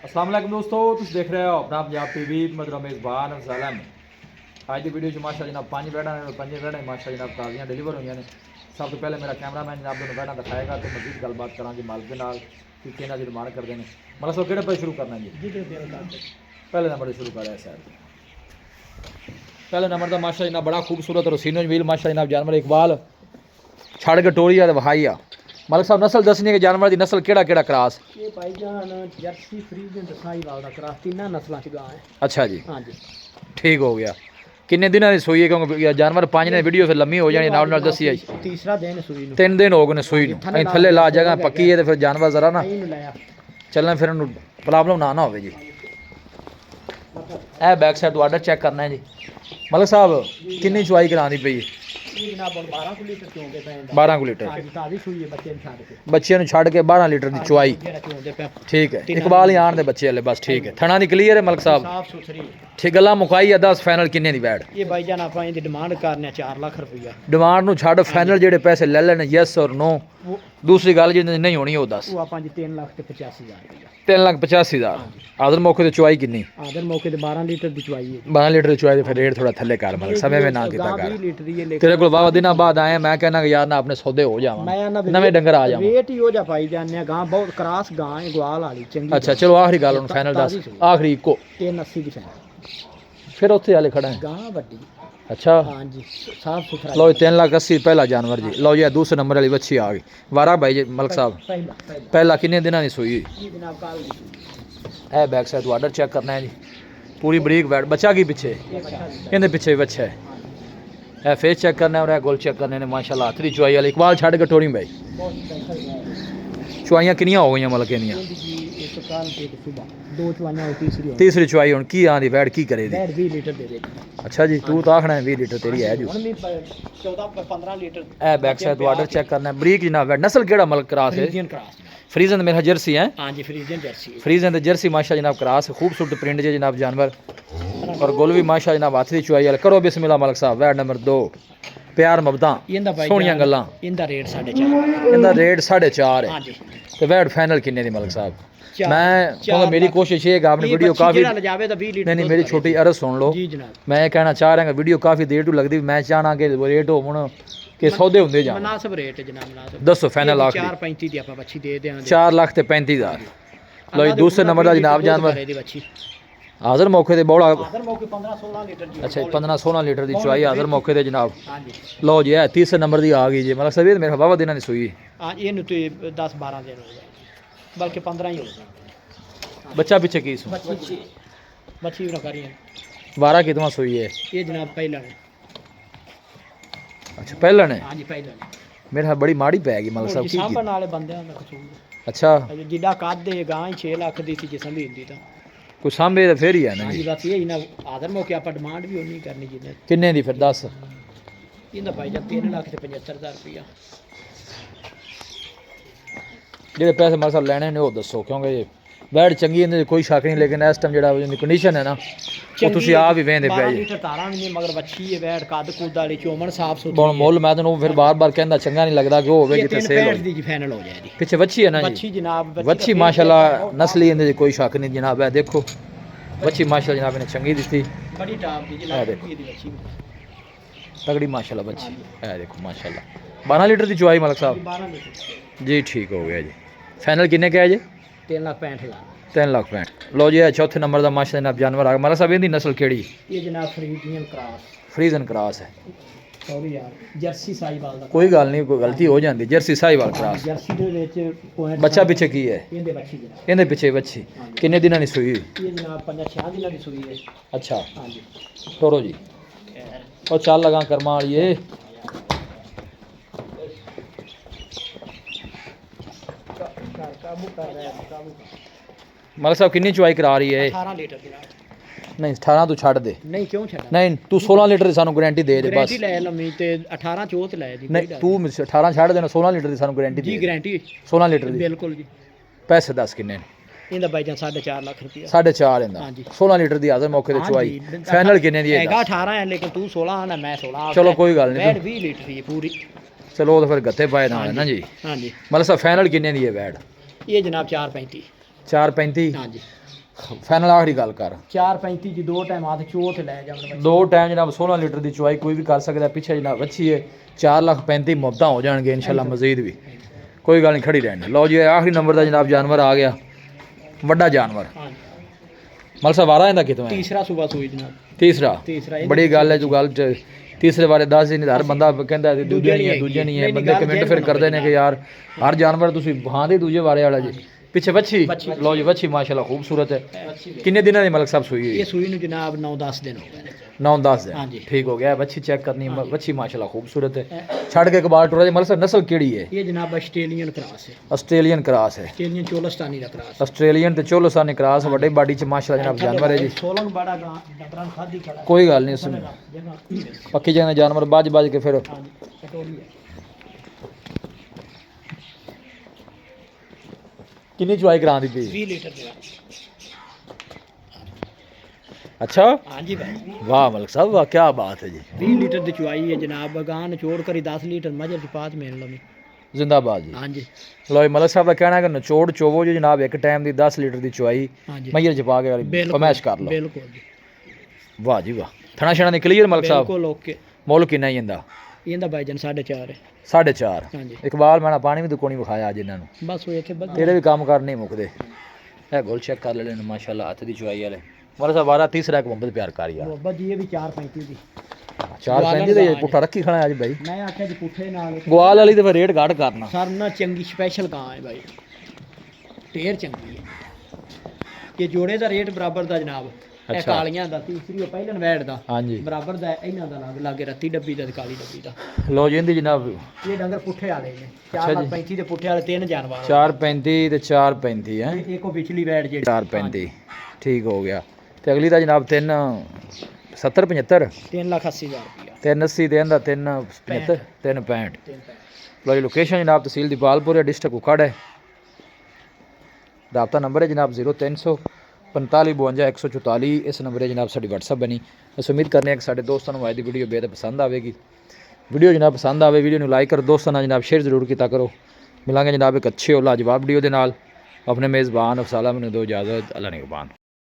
अस्सलाम वालेकुम दोस्तों, तुम देख रहे हो अपना पंजाब टीवी मतलब मेज़बान अफजालन। आज की वीडियो माशा जनाब 5 बैठा ने 5 बैठा माशा जनाब ताज़ियाँ डिलीवर हुई ने। सब तो पहले मेरा कैमरामैन जनाब दोनों बैठा दिखाएगा तो मजीद गलबात करा जी मालिक के नाल कि कितना जी डिमांड करते हैं। मतलब सो किहड़े पे शुरू करना जी? पहले नंबर से शुरू कर रहे सर। पहले नंबर का माशा जनाब बड़ा खूबसूरत रसीनो जमील माशा जनाब जानवर इकबाल छड़ के टोरी आ वहाई आ। मलिक साहब नस्ल दसनी है कि जानवर की नस्ल केड़ा केड़ा क्रॉस? ये भाईजान जर्सी फ्रीजन ते साहिवाल दा क्रॉस तीन नस्लां च गां है। अच्छा जी, हां जी ठीक हो गया। किन्ने दिन की सूई है क्योंकि जानवर 5 दिन वीडियो फिर लम्मी हो जानी नाल नाल दसी आई। तीसरा दिन सूई नु 3 दिन हो गए ने सूई नु अं थले ला जगह पक्की है तो फिर जानवर जरा ना चलने फिर प्रॉब्लम ना हो जी। ए बैक साइड ऑर्डर चेक करना है जी। मलिक साहब किन्नी चुआई करानी पई? जनाब 12 को लीटर चोंदे पे 12 को लीटर। हां जी ताजी सूई है बच्चे छाड़ के बच्चे नु छड़ के 12 लीटर दी चुआई ठीक है। इकबाल ही आन दे बच्चे वाले बस ठीक है। थना नी क्लियर है मलिक साहब? साफ सुथरी ठीक गल्ला मुकाई है। 10 फाइनल किन्ने दी बैठ? ये भाईजान आप इंदी डिमांड करने 4 लाख रुपया डिमांड नु छड़ फाइनल जेडे पैसे ले लेने यस और नो। दूसरी गल जी नहीं होनी वो 10 वो आप 3 लाख ते 85,000 रुपया 3,85,000। आदर मौके ते चुआई किन्नी? आदर मौके ते 12 लीटर दी चुआई है। 12 लीटर दी चुआई फिर रेट थोड़ा थल्ले कर मतलब समय में ना कीता कर। 20 लीटर ही है तेरे को बाबा दिना बाद आए मैं कहना कि यार ना अपने सौदे हो जावा नवे डंगर आ जावा। रेट ही हो जा पाई जाने गां बहुत क्रॉस गां है ग्वाल वाली चंगी। अच्छा चलो आखिरी गल हुन फाइनल दस आखिरी इको 380 दी फाइनल फिर उत्थे वाले खड़ा है गां वड्डी। अच्छा हां जी साफ सुथरा लो 3,80,000 पहला जानवर जी। लो ये दूसरे नंबर वाली बच्ची आ गई वारा भाई जी मलिक साहब पहला किन्ने दिना दी सूई? जनाब काल ए बैक साइड ऑर्डर चेक करना है जी। पूरी बरीक बैठ बच्चा की पीछे कहते पीछे बच्चा है। ए फेस चेक करना है और गोल चेक करने ने माशाल्लाह आखिरी चुआई वाले इकबाल छड़ के टोरी भाई चुआइयां किनियां हो गई मतलब किनियां? तीसरी चुआई हुन की आंदी बैठ की करे दी? 20 लीटर दे दे। अच्छा जी तू तो आखना है 20 लीटर तेरी है जो 14-15 लीटर। ए बैक साइड ऑर्डर चेक करना है बरीक जनाब बैठ नस्ल केड़ा मलिक क्रॉस है? फ्रीजियन क्रॉस फ्रीजन मेरा जर्सी है। हां जी फ्रीजियन जर्सी फ्रीजन ते जर्सी माशा जनाब क्रॉस खूबसूरत प्रिंट जे जनाब जानवर और गुल भी माशा जनाब हाथ दी चुआई वाले। करो बिस्मिल्लाह मलिक साहब बैठ नंबर 2 प्यार मुहब्बतां सोहणियां गल्लां। इंदा रेट 4.5 इंदा रेट 4.5 है। हां जी ते बैठ फाइनल किन्ने दी मलिक साहब? मैं क्योंकि मेरी कोशिश ये है कि आपने वीडियो काफी नहीं मेरी छोटी अर्ज सुन लो। जी जनाब मैं कहना चाह रहा वीडियो काफी देर टू लगती मैं चाहना कि रेट हो हुन कि सौदे हुंदे जान मुनासिब रेट है जनाब मुनासिब। दसो फाइनल आखिरी 4.35 दी आपा बच्ची दे देंगे 4,35,000। लो जी दूसरे नंबर का जनाब जानवर हाजिर मौके ते बड़ा हाजिर मौके 15-16 लीटर जी। अच्छा 15-16 लीटर की चुआई हाजिर मौके ते जनाब। हां जी लो जी है तीसरे नंबर की आ गई जी मतलब सभी मेरे बाबा दिना दी सूई हां ये नु तो 10-12 दिन हो गए बल्कि 15 ही हो गए। बच्चा पीछे की सू बच्ची ना करिए 12 कितवा सूई है? ये जनाब पहला है। अच्छा पहला ने हां जी पहला है। मेरे हाथ बड़ी माड़ी पै गई मतलब सब की सांभन वाले बंदे दा कसूर। अच्छा जिड्डा कद है गां ही 6 लाख दी थी जिसम भी हुंदी ता कोई सांभे तो फिर ही है ना हां जी। जी बस यही ना आदर मौके आप डिमांड भी उन्नी करनी जिन्ने किन्ने दी फिर 10? इंदा भाई जा 3 लाख ते 75,000 रुपया जेडे पैसे मासा लेने ने वो दसो क्योंकि बैठ चंगी इन्हें कोई शक नहीं लेकिन इस टाइम जेड़ा कंडीशन है ना वो तुसी आप ही वेंदे पे 12 लीटर तारा भी नहीं मगर बच्ची है बैठ कद कुद वाली चोमन साफ सुथरी बोल मोल मैं तो फिर बार-बार कहंदा चंगा नहीं लगदा कि वो होवे जिथे सेल हो दी फाइनल हो जाए जी। पीछे बच्ची है ना जी? बच्ची जनाब बच्ची माशाल्लाह नस्ली इन्हें कोई शक नहीं जनाब है देखो बच्ची माशाल्लाह जनाब ने चंगी दी बड़ी टॉप दी है जी दी बच्ची तगड़ी माशाल्लाह बच्ची है देखो माशाल्लाह 12 लीटर की चुआई मलिक साहब 12 लीटर जी ठीक हो गया जी। फाइनल किन्ने क्या है जी? 3,65,000 3,65,000। लो जी चौथे नंबर का माशा जनाब जानवर आ मलिक साहब इहदी नस्ल केड़ी? ये जनाब फ्रीजियन क्रॉस फ्रीजन क्रॉस है। सॉरी यार जर्सी साहिवाल दा कोई गल नहीं कोई गलती हो जाती Jersey Sahiwal cross. Jersey they which point बच्चा पीछे की है? इंदे बच्ची जनाब इहदे पीछे बच्ची किन्ने दिनां दी सूई? ये जनाब 5-6 दिनां दी सूई है। अच्छा हां जी तोरो जी और चल लगा कर्मा वाली काबू कर रहा है काबू मलिक साहब किन्नी चुआई करा रही है? 18 लीटर जनाब नहीं 18 तू छड़ दे नहीं क्यों छड़ा नहीं तू 16 लीटर की सानू गारंटी दे दे बस। गारंटी ले लम्मी ते 18 चोत ले दी नहीं तू 18 छड़ देना 16 लीटर की सानू गारंटी जी दे गारंटी 16 लीटर की। बिल्कुल जी पैसे दस किन्ने ने? इंदा भाईजान 4.5 लाख रुपया 4.5 इंदा हाँ जी। 16 लीटर की हाजिर मौके ते चुआई फाइनल किन्ने दी है? हैगा 18 है लेकिन तू 16 आना मैं 16 चलो कोई गल नहीं 20 लीटर ही पूरी चलो तो फिर गत्ते पाए ना है ना जी। हां जी मतलब साहब फाइनल किन्ने दी है बैठ? ये जनाब 4.35 4:35 ਹਾਂਜੀ ਫਾਈਨਲ ਆਖਰੀ ਗੱਲ ਕਰ 4:35 ਜੀ 2 ਟਾਈਮ ਹੱਥ ਚੋ ਤੇ ਲੈ ਜਾਵਣ ਦੋ ਟਾਈਮ ਜਨਾਬ 16 ਲੀਟਰ ਦੀ ਚੁਆਈ ਕੋਈ ਵੀ ਕਰ ਸਕਦਾ ਪਿੱਛੇ ਜਨਾਬ ਅੱਛੀ ਹੈ 4,35,000 ਮੁਹੱਬਤਾਂ ਹੋ ਜਾਣਗੇ ਇਨਸ਼ਾਅੱਲਾ ਮਜ਼ੀਦ ਵੀ ਕੋਈ ਗੱਲ ਨਹੀਂ ਖੜੀ ਰਹਿਣੀ ਲਓ ਜੀ ਇਹ ਆਖਰੀ ਨੰਬਰ ਦਾ ਜਨਾਬ ਜਾਨਵਰ ਆ ਗਿਆ ਵੱਡਾ ਜਾਨਵਰ ਹਾਂਜੀ ਮਲ ਸਾਹਿਬ ਆ ਰਹਾ ਇਹਦਾ ਕਿਤੋਂ ਹੈ ਤੀਸਰਾ ਸੂਬਾ ਸੂਈ ਜਨਾਬ ਤੀਸਰਾ ਇਹ ਬੜੀ ਗੱਲ ਹੈ ਜੋ ਗੱਲ ਚ ਤੀਸਰੇ ਬਾਰੇ ਦੱਸ ਹੀ ਨਹੀਂ ਹਰ ਬੰਦਾ ਕਹਿੰਦਾ ਦੂਜੇ ਨਹੀਂ ਹੈ ਦੂਜੇ ਨਹੀਂ ਹੈ ਬੰਦੇ ਕਮੈਂਟ ਫਿਰ ਕਰਦੇ ਨੇ ਕਿ ਯਾਰ ਹਰ ਜਾਨਵਰ ਤੁਸੀਂ ਹਾਂ ਦੇ ਦੂਜੇ ਬਾਰੇ ਵਾਲਾ ਜੀ ਪਿੱਛੇ ਵੱਛੀ ਲਓ ਜੀ ਵੱਛੀ ਮਾਸ਼ਾਅੱਲਾ ਖੂਬਸੂਰਤ ਹੈ ਕਿੰਨੇ ਦਿਨਾਂ ਦੀ ਮਲਕ ਸਾਹਿਬ ਸੂਈ ਇਹ ਸੂਈ ਨੂੰ ਜਨਾਬ 9-10 ਦਿਨ ਹੋ ਗਏ ਨੇ 9-10 ਦਿਨ ਹਾਂਜੀ ਠੀਕ ਹੋ ਗਿਆ ਵੱਛੀ ਚੈੱਕ ਕਰਨੀ ਵੱਛੀ ਮਾਸ਼ਾਅੱਲਾ ਖੂਬਸੂਰਤ ਹੈ ਛੱਡ ਕੇ ਕਬਾਲ ਟੁਰਾ ਜੀ ਮਲਕ ਸਾਹਿਬ ਨਸਲ ਕਿਹੜੀ ਹੈ ਇਹ ਜਨਾਬ ਆਸਟ੍ਰੇਲੀਅਨ ਕ੍ਰਾਸ ਹੈ ਆਸਟ੍ਰੇਲੀਅਨ ਕ੍ਰਾਸ ਹੈ ਆਸਟ੍ਰੇਲੀਅਨ ਚੋਲਸਤਾਨੀ ਦਾ ਕ੍ਰਾਸ ਆਸਟ੍ਰੇਲੀਅਨ ਤੇ ਚੋਲੋਸਾਨੀ ਕ੍ਰਾਸ ਵੱਡੇ ਬਾਡੀ ਚ ਮਾਸ਼ਾਅੱਲਾ ਜਨਾਬ ਜਾਨਵਰ ਹੈ ਜੀ 16 ਨੂੰ ਬੜਾ ਗਾਂ ਡੰਗਰਾਂ ਖਾਦੀ ਖੜਾ ਕੋਈ ਗੱਲ ਨਹੀਂ ਉਸमें ਜਗ੍ਹਾ ਪੱਕੀ ਜਗ੍ਹਾ ਜਾਨਵਰ ਬਾਜ ਕੇ ਫਿਰ ਹਾਂਜੀ ਕਟੋਰੀ ਹੈ ਕਿੰਨੀ ਚੁਆਈ ਕਰਾਂ ਦੀ ਪਈ 20 ਲੀਟਰ ਦਾ ਅੱਛਾ ਹਾਂਜੀ ਭਾਈ ਵਾਹ ਮਲਕ ਸਾਹਿਬ ਵਾਹ ਕੀ ਬਾਤ ਹੈ ਜੀ 20 ਲੀਟਰ ਦੀ ਚੁਆਈ ਹੈ ਜਨਾਬ ਗਾਂ ਨਿਚੋੜ ਕਰੀ 10 ਲੀਟਰ ਮਜਰ ਦੀ ਪਾਤ ਮੇਲ ਲਵੀ ਜ਼ਿੰਦਾਬਾਦ ਜੀ ਹਾਂਜੀ ਲੋ ਮਲਕ ਸਾਹਿਬ ਦਾ ਕਹਿਣਾ ਹੈ ਕਿ ਨਿਚੋੜ ਚੋਵੋ ਜੀ ਜਨਾਬ ਇੱਕ ਟਾਈਮ ਦੀ 10 ਲੀਟਰ ਦੀ ਚੁਆਈ ਹਾਂਜੀ ਮਈਰ ਚ ਪਾ ਕੇ ਪਮੈਸ਼ ਕਰ ਲਓ ਬਿਲਕੁਲ ਜੀ ਵਾਹ ਜੀ ਵਾਹ ਥਣਾ ਛਣਾ ਦੀ ਕਲੀਅਰ ਮਲਕ ਸਾਹਿਬ ਬਿਲਕੁਲ ਓਕੇ ਮੁੱਲ ਕਿੰਨਾ ਹੀ ਇਹਦਾ ਇਹਦਾ ਭਾਈਜਾਨ 4.5 ਹੈ 4.5 ਹਾਂਜੀ ਇਕਬਾਲ ਮੈਨਾਂ ਪਾਣੀ ਵੀ ਦੁਕਾਨੀ ਵਿਖਾਇਆ ਅੱਜ ਇਹਨਾਂ ਨੂੰ ਬਸ ਉਹ ਇੱਥੇ ਬਸ ਤੇਰੇ ਵੀ ਕੰਮ ਕਰ ਨਹੀਂ ਮੁੱਕਦੇ ਇਹ ਗੋਲ ਚੈੱਕ ਕਰ ਲੈਣ ਮਾਸ਼ਾਅੱਲਾ ਹੱਥ ਦੀ ਚੁਆਈ ਵਾਲੇ ਮਲਕ ਸਾਹਿਬ ਵਾਰਾ ਤੀਸਰਾ ਇੱਕ ਮੁਹੱਬਤ ਪਿਆਰ ਕਰ ਯਾਰ ਬਾਬਾ ਜੀ ਇਹ ਵੀ 4.35 ਦੀ 4.35 ਦੇ ਪੁੱਠਾ ਰੱਖੀ ਖਾਣਾ ਅੱਜ ਬਾਈ ਮੈਂ ਆਖਿਆ ਜੀ ਪੁੱਠੇ ਨਾਲ ਗਵਾਲ ਵਾਲੀ ਤੇ ਫਿਰ ਰੇਟ ਘੱਟ ਕਰਨਾ ਸਰ ਨਾ ਚੰਗੀ ਸਪੈਸ਼ਲ ਕਾਂ ਹੈ ਭਾਈ ਢੇਰ ਚੰਗੀ ਹੈ ਇਹ ਜੋੜੇ ਦਾ ਰੇਟ ਬਰਾਬਰ ਦਾ ਜਨਾਬ ਇਹ ਅੱਛਾ। ਕਾਲੀਆਂ ਦਾ ਤੀਸਰੀ ਉਹ ਪਹਿਲਨ ਵੈੜ ਦਾ ਹਾਂਜੀ ਬਰਾਬਰ ਦਾ ਇਹਨਾਂ ਦਾ ਲਾਗੇ ਰੱਤੀ ਡੱਬੀ ਦਾ ਤੇ ਕਾਲੀ ਡੱਬੀ ਦਾ ਲੋ ਜੀ ਇਹਦੀ ਜਨਾਬ ਇਹ ਡੰਗਰ ਪੁੱਠੇ ਵਾਲੇ ਨੇ ਅੱਛਾ ਜੀ। 4.35 ਦੇ ਪੁੱਠੇ ਵਾਲੇ ਤਿੰਨ ਜਾਨਵਰ 4.35 ਤੇ 4.35 ਹੈ ਇਹ ਇੱਕ ਉਹ ਵਿਚਲੀ ਵੈੜ ਜਿਹੜੀ 4.35 ਠੀਕ ਹੋ ਗਿਆ ਤੇ ਅਗਲੀ ਦਾ ਜਨਾਬ 3 70 75 3,80,000 ਰੁਪਇਆ 380 ਦੇ ਇਹਦਾ 375 365 3 ਲੋ ਜੀ ਲੋਕੇਸ਼ਨ ਜਨਾਬ ਤਹਿਸੀਲ ਦੀਪਾਲਪੁਰ ਹੈ ਡਿਸਟ੍ਰਿਕਟ ਉਖੜ ਹੈ ਰਾਬਤਾ ਨੰਬਰ ਹੈ ਜਨਾਬ 0300 45 52 144 ਇਸ ਨੰਬਰ 'ਤੇ ਜਨਾਬ ਸਾਡੀ WhatsApp ਬਣੀ ਅਸੀਂ ਉਮੀਦ ਕਰਨੇ ਹਾਂ ਕਿ ਸਾਡੇ ਦੋਸਤਾਂ ਨੂੰ ਅੱਜ ਦੀ ਵੀਡੀਓ ਬੇहद ਪਸੰਦ ਆਵੇਗੀ ਵੀਡੀਓ ਜਨਾਬ ਪਸੰਦ ਆਵੇ ਵੀਡੀਓ ਨੂੰ ਲਾਈਕ ਕਰੋ ਦੋਸਤਾਂ ਨਾਲ ਜਨਾਬ ਸ਼ੇਅਰ ਜ਼ਰੂਰ ਕੀਤਾ ਕਰੋ ਮਿਲਾਂਗੇ ਜਨਾਬ ਇੱਕ ਅੱਛੇ ਔਰ ਲਾਜਵਾਬ ਵੀਡੀਓ ਦੇ ਨਾਲ ਆਪਣੇ ਮੇਜ਼ਬਾਨ ਅਫਸਾਲਾ ਮੈਨੂੰ ਦਿਓ ਇਜਾਜ਼ਤ ਅੱਲਾ ਨਿਗਹਬਾਨ